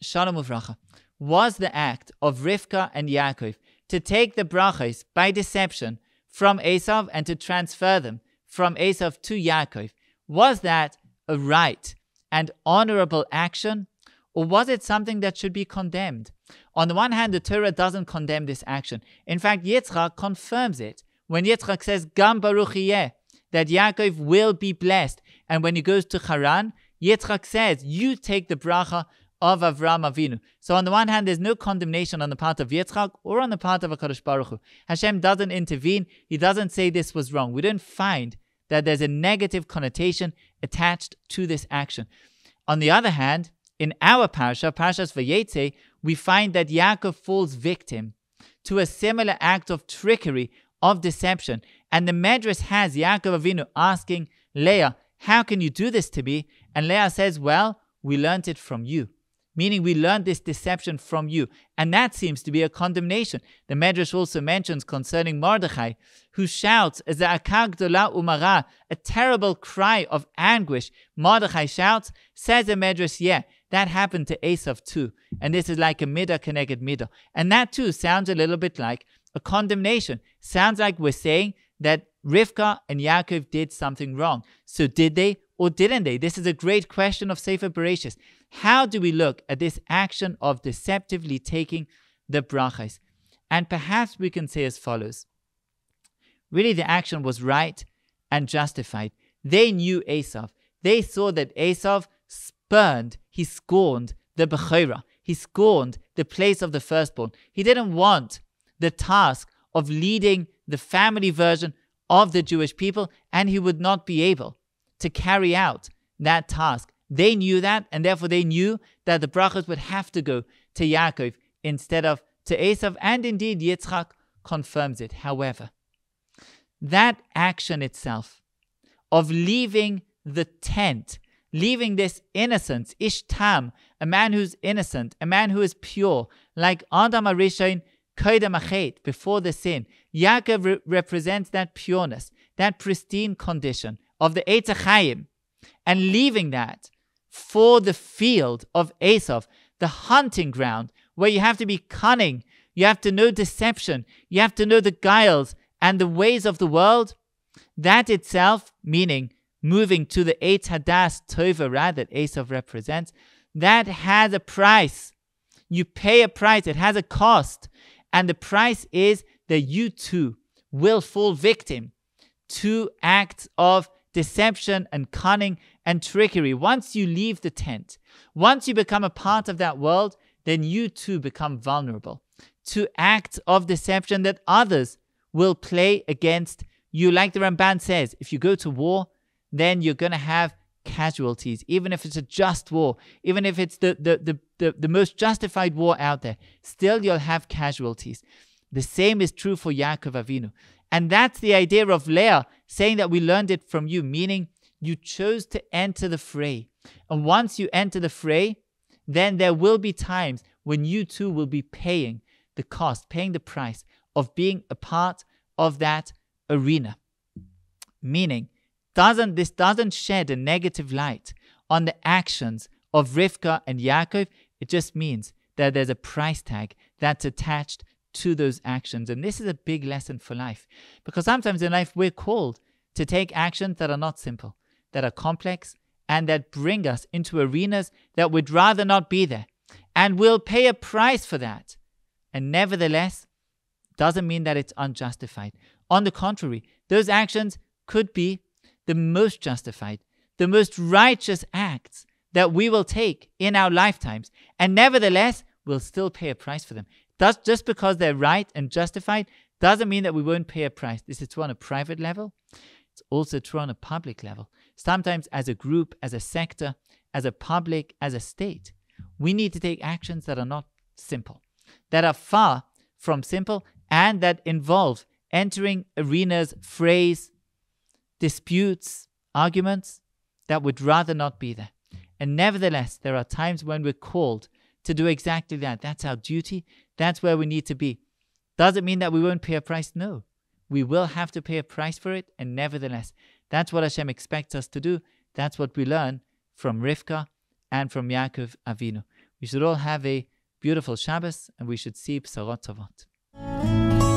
Shalom Uvracha, was the act of Rivka and Yaakov to take the brachos by deception from Esav and to transfer them from Esav to Yaakov, was that a right and honorable action, or was it something that should be condemned? On the one hand, the Torah doesn't condemn this action. In fact, Yitzchak confirms it when Yitzchak says, Gam Baruch Yeh, that Yaakov will be blessed. And when he goes to Haran, Yitzchak says, you take the bracha of Avraham Avinu. So on the one hand, there's no condemnation on the part of Yitzchak or on the part of HaKadosh Baruch Hu. Hashem doesn't intervene. He doesn't say this was wrong. We don't find that there's a negative connotation attached to this action. On the other hand, in our Parashat Vayetzei, we find that Yaakov falls victim to a similar act of trickery, of deception. And the Medrash has Yaakov Avinu asking Leah, how can you do this to me? And Leah says, well, we learned it from you. Meaning we learned this deception from you. And that seems to be a condemnation. The Medrash also mentions concerning Mordechai, who shouts, Za'aka gdola umara, a terrible cry of anguish. Mordechai shouts, says the Medrash, yeah, that happened to Esav too. And this is like a midah keneged midah. And that too sounds a little bit like a condemnation. Sounds like we're saying that Rivka and Yaakov did something wrong. So did they or didn't they? This is a great question of Sefer Bereshis. How do we look at this action of deceptively taking the brachas? And perhaps we can say as follows. Really, the action was right and justified. They knew Esav. They saw that Esav he scorned the Bechorah. He scorned the place of the firstborn. He didn't want the task of leading the family version of the Jewish people, and he would not be able to carry out that task. They knew that, and therefore they knew that the brachos would have to go to Yaakov instead of to Esav, and indeed Yitzchak confirms it. However, that action itself of leaving the tent, leaving this innocence, ishtam, a man who's innocent, a man who is pure, like Adam HaRishon, Kodem HaChet, before the sin. Yaakov represents that pureness, that pristine condition of the Eitz HaChaim, and leaving that for the field of Esav, the hunting ground, where you have to be cunning, you have to know deception, you have to know the guiles and the ways of the world. That itself, meaning moving to the Eitz Hadas Tova Ra that Esav represents, that has a price. You pay a price. It has a cost. And the price is that you too will fall victim to acts of deception and cunning and trickery. Once you leave the tent, once you become a part of that world, then you too become vulnerable to acts of deception that others will play against you. Like the Ramban says, if you go to war, then you're going to have casualties, even if it's a just war, even if it's the most justified war out there, still you'll have casualties. The same is true for Yaakov Avinu. And that's the idea of Leah saying that we learned it from you, meaning you chose to enter the fray. And once you enter the fray, then there will be times when you too will be paying the cost, paying the price of being a part of that arena. Meaning, this doesn't shed a negative light on the actions of Rivka and Yaakov. It just means that there's a price tag that's attached to those actions. And this is a big lesson for life. Because sometimes in life we're called to take actions that are not simple, that are complex, and that bring us into arenas that we'd rather not be there. And we'll pay a price for that. And nevertheless, doesn't mean that it's unjustified. On the contrary, those actions could be the most justified, the most righteous acts that we will take in our lifetimes. And nevertheless, we'll still pay a price for them. Just because they're right and justified doesn't mean that we won't pay a price. This is true on a private level. It's also true on a public level. Sometimes as a group, as a sector, as a public, as a state, we need to take actions that are not simple, that are far from simple, and that involve entering arenas, frays, disputes, arguments that would rather not be there. And nevertheless, there are times when we're called to do exactly that. That's our duty. That's where we need to be. Does it mean that we won't pay a price? No. We will have to pay a price for it, and nevertheless, that's what Hashem expects us to do. That's what we learn from Rivka and from Yaakov Avinu. We should all have a beautiful Shabbos, and we should see B'sarot Tovot.